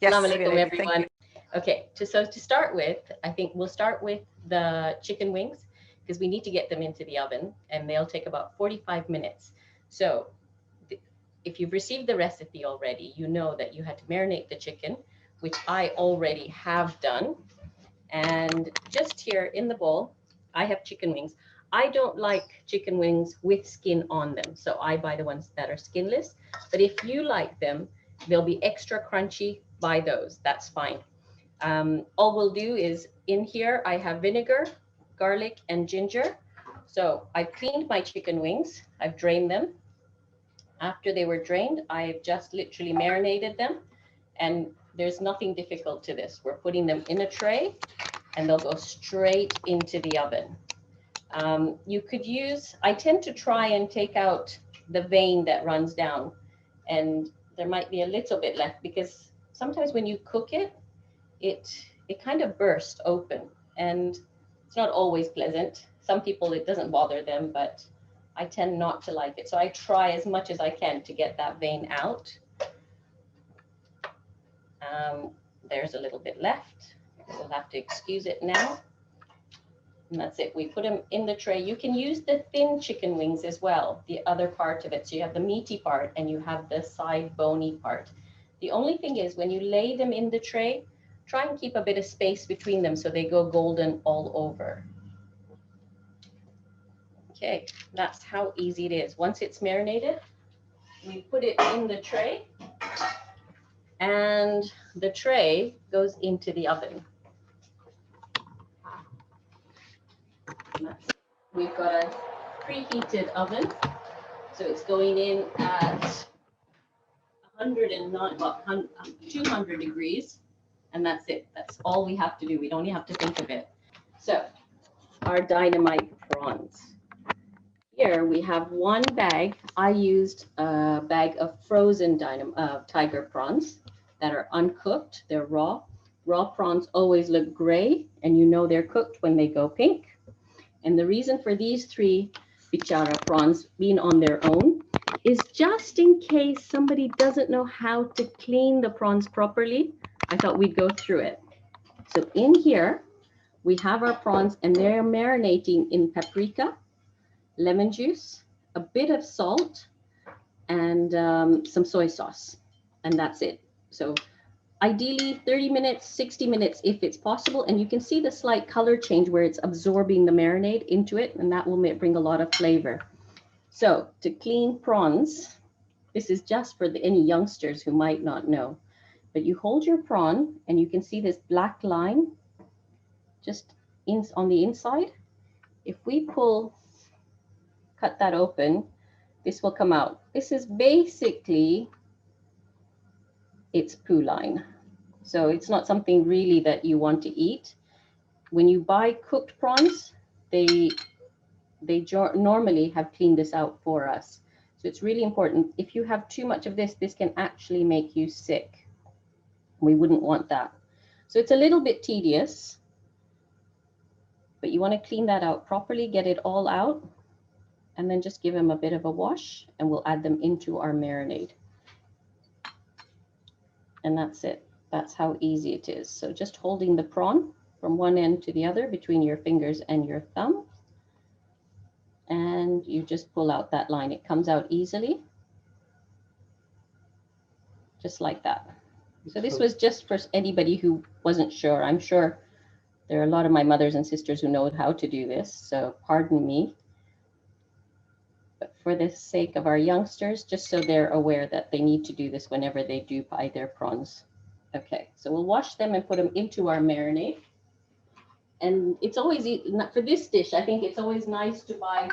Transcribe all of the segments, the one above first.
Yes, Assalamu alaikum, thank everyone. you. Okay, so to start with, I think we'll start with the chicken wings because we need to get them into the oven and they'll take about 45 minutes. So if you've received the recipe already, you know that you had to marinate the chicken, which I already have done. And just here in the bowl, I have chicken wings. I don't like chicken wings with skin on them, so I buy the ones that are skinless. But if you like them, they'll be extra crunchy. Buy those. That's fine. All we'll do is in here, I have vinegar, garlic, and ginger. So I've cleaned my chicken wings. I've drained them. After they were drained, I've just literally marinated them. And there's nothing difficult to this. We're putting them in a tray and they'll go straight into the oven. You could use, I tend to try and take out the vein that runs down, and there might be a little bit left because sometimes when you cook it, it kind of bursts open and it's not always pleasant. Some people, it doesn't bother them, but I tend not to like it. So I try as much as I can to get that vein out. There's a little bit left. We'll have to excuse it now. And that's it. We put them in the tray. You can use the thin chicken wings as well, the other part of it. So you have the meaty part and you have the side bony part. The only thing is when you lay them in the tray, try and keep a bit of space between them so they go golden all over. Okay, that's how easy it is. Once it's marinated, we put it in the tray and the tray goes into the oven. We've got a preheated oven, so it's going in at 109, well, 200 degrees, and that's it. That's all we have to do. We don't even have to think of it. So, our dynamite prawns. Here we have one bag. I used a bag of frozen tiger prawns that are uncooked. They're raw. Raw prawns always look gray, and you know they're cooked when they go pink. And the reason for these 3 bichara prawns being on their own is just in case somebody doesn't know how to clean the prawns properly. I thought we'd go through it. So in here, we have our prawns and they're marinating in paprika, lemon juice, a bit of salt, and some soy sauce. And that's it. So ideally 30 minutes, 60 minutes if it's possible. And you can see the slight color change where it's absorbing the marinade into it, and that will bring a lot of flavor. So to clean prawns, this is just for any youngsters who might not know, but you hold your prawn and you can see this black line just on the inside. If we cut that open, this will come out. This is basically its poo line. So it's not something really that you want to eat. When you buy cooked prawns, they normally have cleaned this out for us. So it's really important. If you have too much of this can actually make you sick. We wouldn't want that. So it's a little bit tedious, but you want to clean that out properly, get it all out, and then just give them a bit of a wash, and we'll add them into our marinade. And that's it. That's how easy it is. So just holding the prawn from one end to the other between your fingers and your thumb, and you just pull out that line. It comes out easily, just like that. So this was just for anybody who wasn't sure. I'm sure there are a lot of my mothers and sisters who know how to do this, so pardon me. But for the sake of our youngsters, just so they're aware that they need to do this whenever they do buy their prawns. Okay, so we'll wash them and put them into our marinade. And it's always, for this dish, I think it's always nice to buy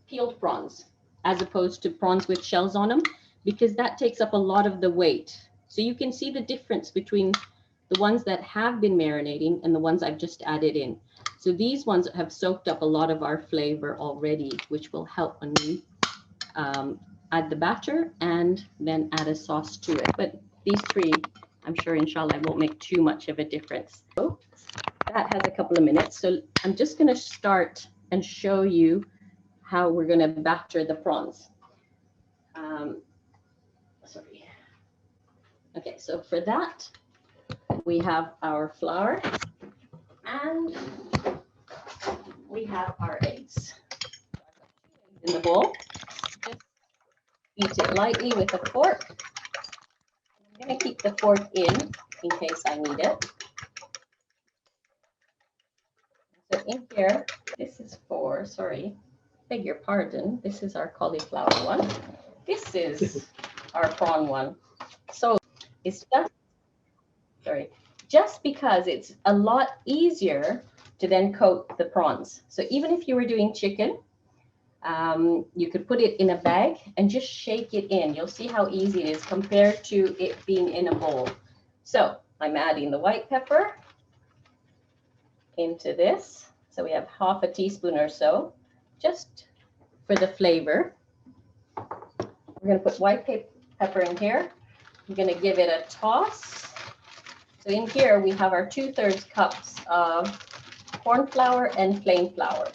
peeled prawns as opposed to prawns with shells on them, because that takes up a lot of the weight. So you can see the difference between the ones that have been marinating and the ones I've just added in. So these ones have soaked up a lot of our flavor already, which will help when we add the batter and then add a sauce to it. But these 3, I'm sure, inshallah, won't make too much of a difference. So that has a couple of minutes. So I'm just going to start and show you how we're going to batter the prawns. Sorry. Okay, so for that, we have our flour and we have our eggs. In the bowl, just beat it lightly with a fork. I'm going to keep the fork in case I need it. So in here, this is for, sorry, beg your pardon, this is our cauliflower one. This is our prawn one. So it's just because it's a lot easier to then coat the prawns. So even if you were doing chicken, you could put it in a bag and just shake it in. You'll see how easy it is compared to it being in a bowl. So I'm adding the white pepper into this. So we have half a teaspoon or so, just for the flavor. We're going to put white pepper in here. I'm going to give it a toss. So in here we have our 2/3 cups of corn flour and plain flour.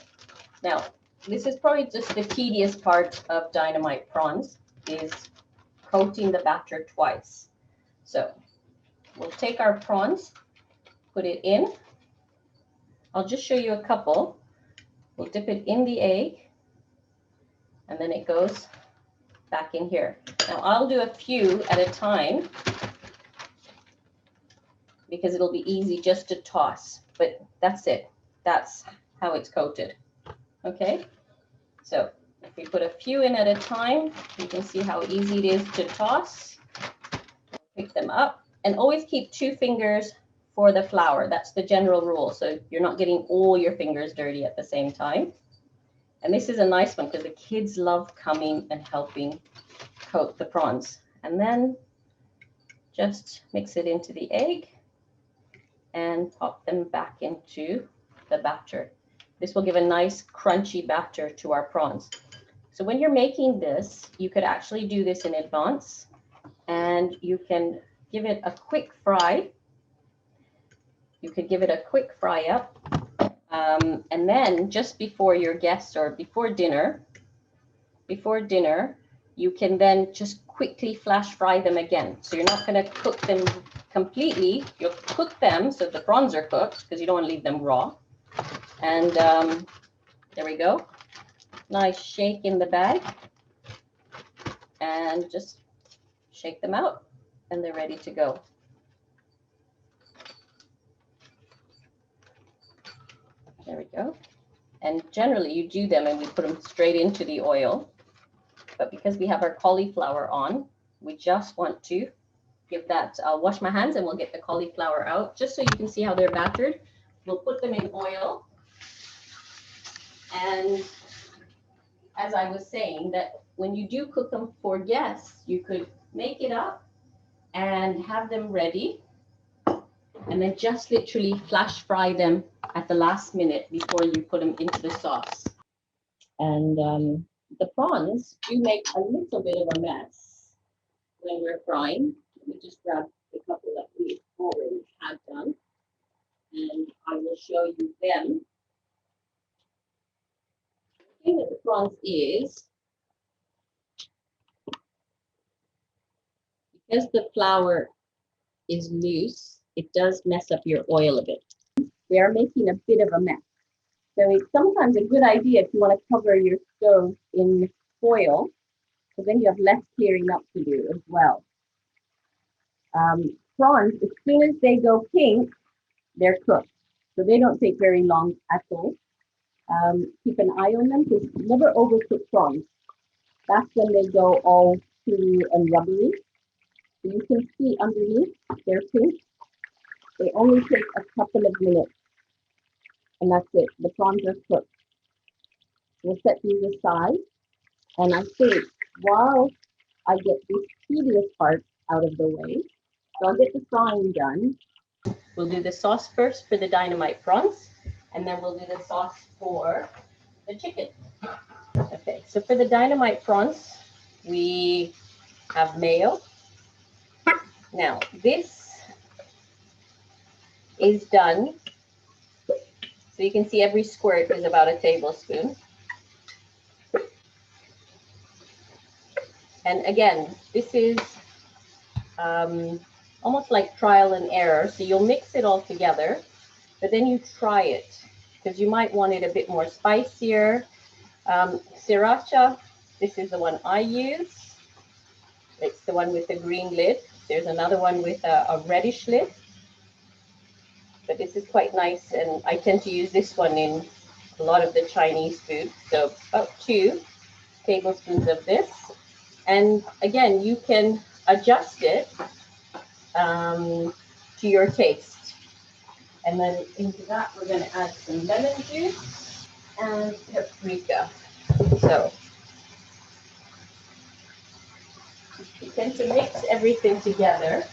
Now, this is probably just the tedious part of Dynamite Prawns, is coating the batter twice. So we'll take our prawns, put it in. I'll just show you a couple. We'll dip it in the egg, and then it goes back in here. Now I'll do a few at a time because it'll be easy just to toss, but that's it. That's how it's coated. Okay, so if we put a few in at a time, you can see how easy it is to toss. Pick them up, and always keep 2 fingers for the flour. That's the general rule, so you're not getting all your fingers dirty at the same time. And this is a nice one because the kids love coming and helping coat the prawns. And then just mix it into the egg and pop them back into the batter. This will give a nice crunchy batter to our prawns. So when you're making this, you could actually do this in advance, and you can give it a quick fry. You could give it a quick fry up. And then just before your guests or before dinner, you can then just quickly flash fry them again. So you're not going to cook them completely. You'll cook them so the prawns are cooked because you don't want to leave them raw. And there we go. Nice shake in the bag. And just shake them out and they're ready to go. There we go. And generally you do them and we put them straight into the oil. But because we have our cauliflower on, we just want to give that, I'll wash my hands and we'll get the cauliflower out just so you can see how they're battered. We'll put them in oil. And as I was saying, that when you do cook them for guests, you could make it up and have them ready. And then just literally flash fry them at the last minute before you put them into the sauce. And the prawns do make a little bit of a mess when we're frying. Let me just grab the couple that we already had done, and I will show you them. The thing with the prawns is, because the flour is loose, it does mess up your oil a bit. We are making a bit of a mess. So it's sometimes a good idea if you want to cover your stove in foil, because then you have less clearing up to do as well. Prawns, as soon as they go pink, they're cooked. So they don't take very long at all. Keep an eye on them, because never overcook prawns. That's when they go all chewy and rubbery. So you can see underneath, they're pink. They only take a couple of minutes. And that's it. The prawns are cooked. We'll set these aside. And I think while I get this tedious part out of the way, so I'll get the frying done. We'll do the sauce first for the Dynamite Prawns, and then we'll do the sauce for the chicken. Okay, so for the Dynamite Prawns, we have mayo. Now, this is done. So you can see every squirt is about a tablespoon. And again, this is almost like trial and error. So you'll mix it all together, but then you try it because you might want it a bit more spicier. Sriracha, this is the one I use. It's the one with the green lid. There's another one with a reddish lid, but this is quite nice, and I tend to use this one in a lot of the Chinese food. So about 2 tablespoons of this. And again, you can adjust it to your taste. And then into that, we're going to add some lemon juice and paprika. So you tend to mix everything together,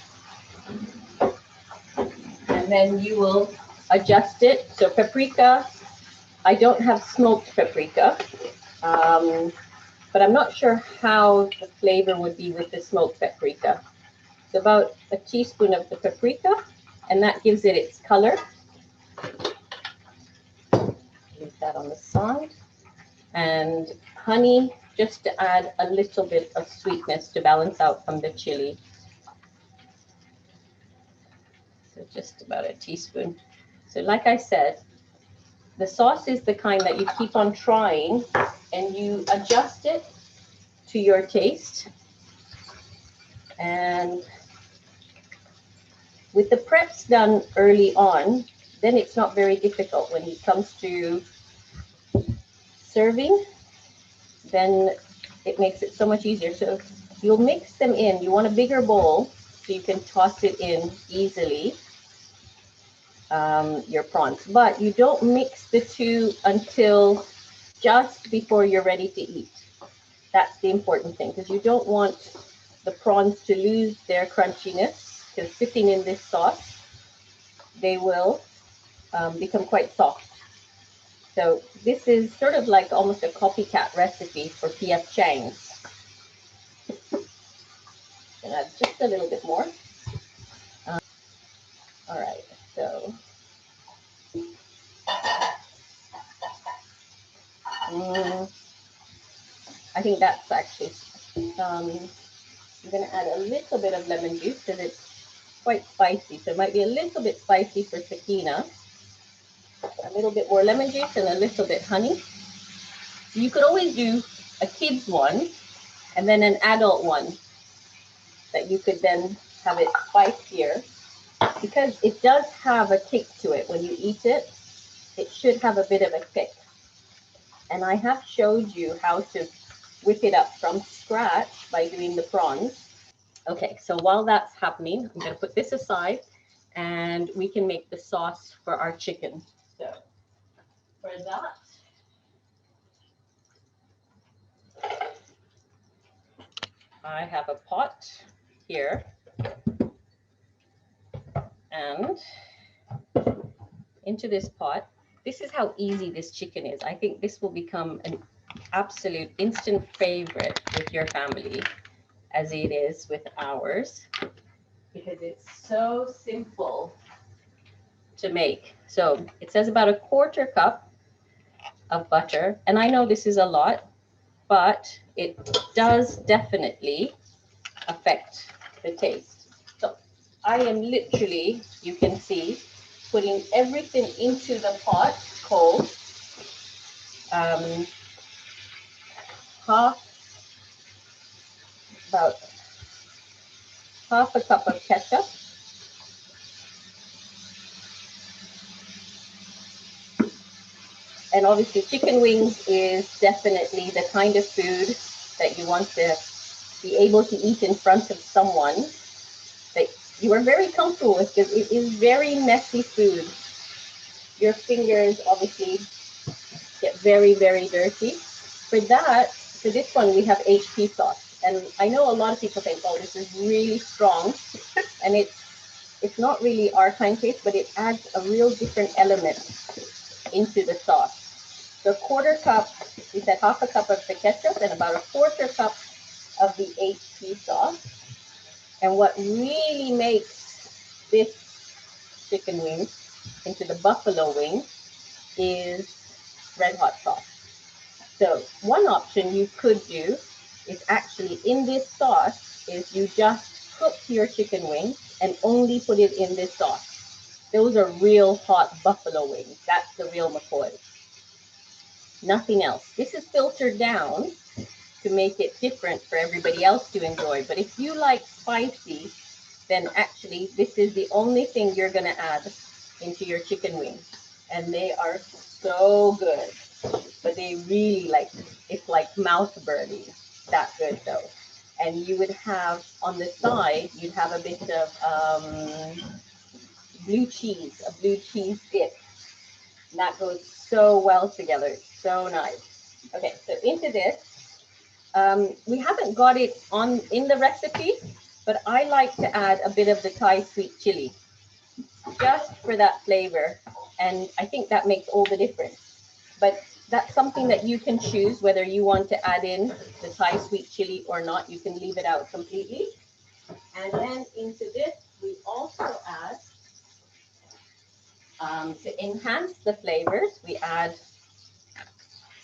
and then you will adjust it. So paprika, I don't have smoked paprika, but I'm not sure how the flavor would be with the smoked paprika. It's about a teaspoon of the paprika, and that gives it its color. Leave that on the side. And honey, just to add a little bit of sweetness to balance out from the chili. So just about a teaspoon. So like I said, the sauce is the kind that you keep on trying and you adjust it to your taste. And with the preps done early on, then it's not very difficult when it comes to serving. Then it makes it so much easier. So you'll mix them in. You want a bigger bowl so you can toss it in easily, your prawns. But you don't mix the two until just before you're ready to eat. That's the important thing, because you don't want the prawns to lose their crunchiness, because sitting in this sauce, they will become quite soft. So this is sort of like almost a copycat recipe for P.F. Chang's. And add just a little bit more. All right, so I think that's actually, I'm going to add a little bit of lemon juice because it's quite spicy. So it might be a little bit spicy for Sakina. A little bit more lemon juice and a little bit honey. You could always do a kid's one and then an adult one that you could then have it spicier, because it does have a kick to it. When you eat it, it should have a bit of a kick. And I have showed you how to whip it up from scratch by doing the prawns. Okay, so while that's happening, I'm going to put this aside and we can make the sauce for our chicken. So for that, I have a pot here, and into this pot, this is how easy this chicken is. I think this will become an absolute instant favorite with your family, as it is with ours, because it's so simple to make. So it says about 1/4 cup of butter, and I know this is a lot, but it does definitely affect the taste. So I am literally, you can see, putting everything into the pot cold. About half a cup of ketchup. And obviously chicken wings is definitely the kind of food that you want to be able to eat in front of someone that you are very comfortable with, because it is very messy food. Your fingers obviously get very, very dirty. For that, for this one, we have HP sauce. And I know a lot of people think, oh, this is really strong. And it's not really our kind taste, but it adds a real different element into the sauce. So 1/4 cup, we said half a cup of the ketchup and about 1/4 cup of the HP sauce. And what really makes this chicken wing into the buffalo wing is red hot sauce. So one option you could do is actually in this sauce is you just cook your chicken wing and only put it in this sauce. Those are real hot buffalo wings. That's the real McCoy. Nothing else. This is filtered down to make it different for everybody else to enjoy. But if you like spicy, then actually this is the only thing you're going to add into your chicken wings. And they are so good. But they really it's like mouth burning. That good though. And you would have on the side, you'd have a bit of blue cheese, a blue cheese dip. And that goes so well together. It's so nice. Okay, so into this, we haven't got it on in the recipe, but I like to add a bit of the Thai sweet chili just for that flavor. And I think that makes all the difference. But that's something that you can choose whether you want to add in the Thai sweet chili or not. You can leave it out completely. And then into this, we also add, to enhance the flavors, we had,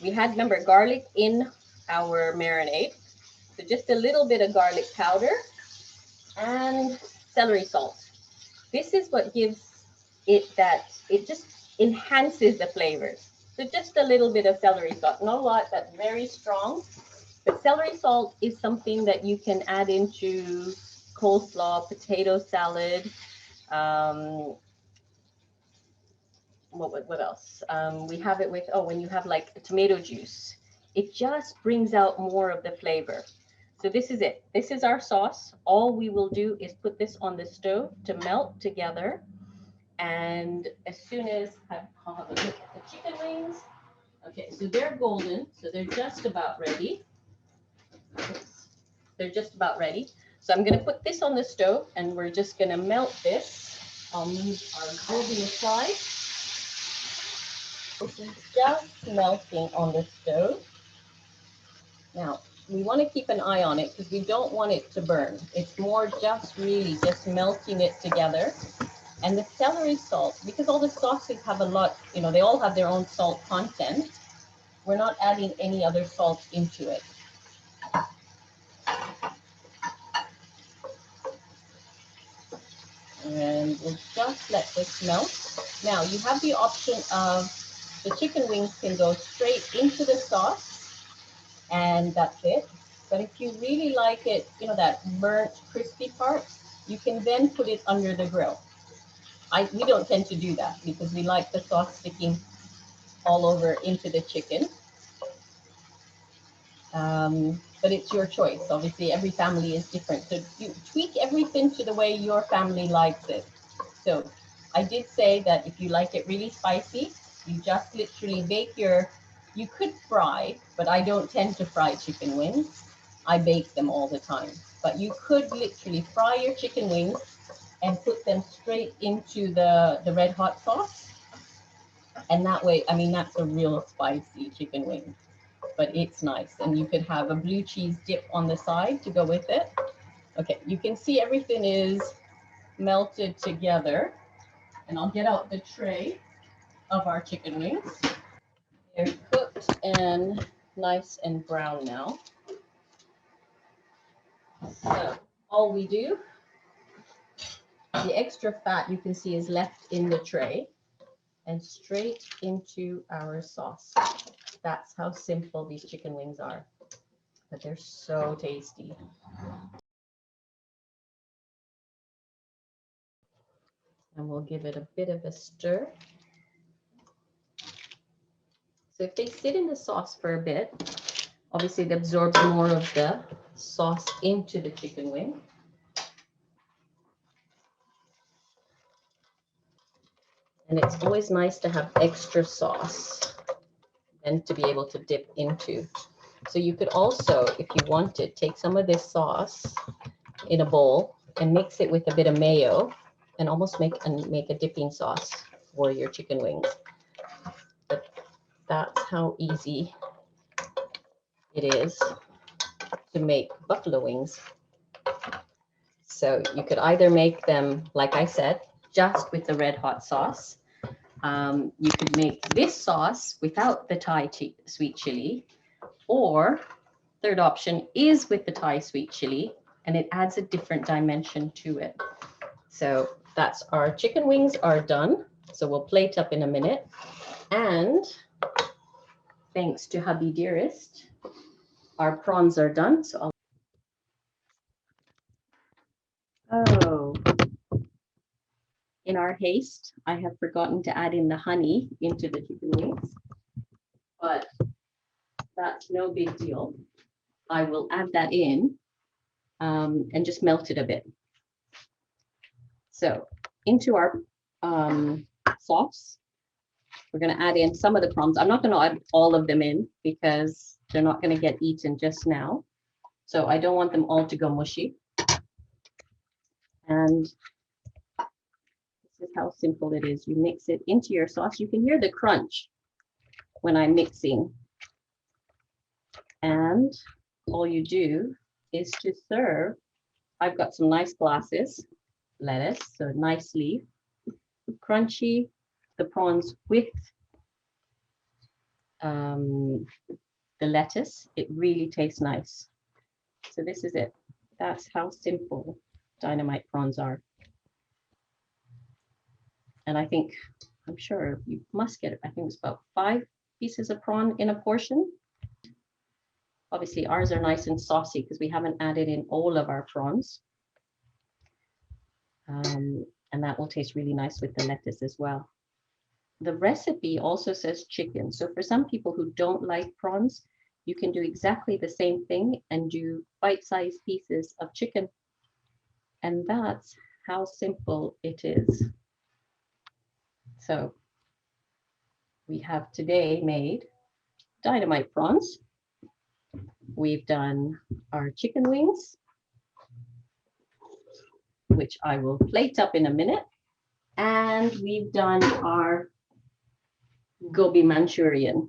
remember, garlic in our marinade. So just a little bit of garlic powder and celery salt. This is what gives it it just enhances the flavors. So just a little bit of celery salt, not a lot, that's very strong. But celery salt is something that you can add into coleslaw, potato salad. What else? We have it with, when you have like a tomato juice, it just brings out more of the flavor. So this is it. This is our sauce. All we will do is put this on the stove to melt together. And as soon as I'll have a look at the chicken wings. Okay, so they're golden, so they're just about ready. They're just about ready. So I'm going to put this on the stove and we're just going to melt this. I'll move our goby aside. This is just melting on the stove. Now, we want to keep an eye on it because we don't want it to burn. It's more just really just melting it together. And the celery salt, because all the sauces have a lot, they all have their own salt content. We're not adding any other salt into it. And we'll just let this melt. Now, you have the option of the chicken wings can go straight into the sauce, and that's it. But if you really like it, that burnt, crispy part, you can then put it under the grill. We don't tend to do that because we like the sauce sticking all over into the chicken. But it's your choice. Obviously, every family is different. So you tweak everything to the way your family likes it. So I did say that if you like it really spicy, you just literally bake you could fry, but I don't tend to fry chicken wings. I bake them all the time. But you could literally fry your chicken wings and put them straight into the red hot sauce. And that way, that's a real spicy chicken wing. But it's nice. And you could have a blue cheese dip on the side to go with it. Okay, you can see everything is melted together. And I'll get out the tray of our chicken wings. They're cooked and nice and brown now. So all we do, the extra fat you can see is left in the tray and straight into our sauce. That's how simple these chicken wings are, but they're so tasty. And we'll give it a bit of a stir. So if they sit in the sauce for a bit, obviously it absorbs more of the sauce into the chicken wing. And it's always nice to have extra sauce and to be able to dip into. So you could also, if you wanted, take some of this sauce in a bowl and mix it with a bit of mayo and almost make a dipping sauce for your chicken wings. But that's how easy it is to make buffalo wings. So you could either make them, like I said, just with the red hot sauce. You could make this sauce without the Thai sweet chili, or third option is with the Thai sweet chili, and it adds a different dimension to it. So that's our chicken wings are done. So we'll plate up in a minute. And thanks to hubby dearest, our prawns are done. So oh, in our haste, I have forgotten to add in the honey into the chicken wings, but that's no big deal. I will add that in and just melt it a bit. So into our sauce, we're going to add in some of the prawns. I'm not going to add all of them in because they're not going to get eaten just now. So I don't want them all to go mushy. And this is how simple it is. You mix it into your sauce. You can hear the crunch when I'm mixing. And all you do is to serve. I've got some nice glasses, lettuce, so nice leaf, crunchy, the prawns with the lettuce. It really tastes nice. So this is it. That's how simple Dynamite prawns are. And I'm sure you must get it. I think it's about 5 pieces of prawn in a portion. Obviously, ours are nice and saucy because we haven't added in all of our prawns. And that will taste really nice with the lettuce as well. The recipe also says chicken. So for some people who don't like prawns, you can do exactly the same thing and do bite-sized pieces of chicken. And that's how simple it is. So we have today made Dynamite prawns. We've done our chicken wings, which I will plate up in a minute. And we've done our gobi Manchurian.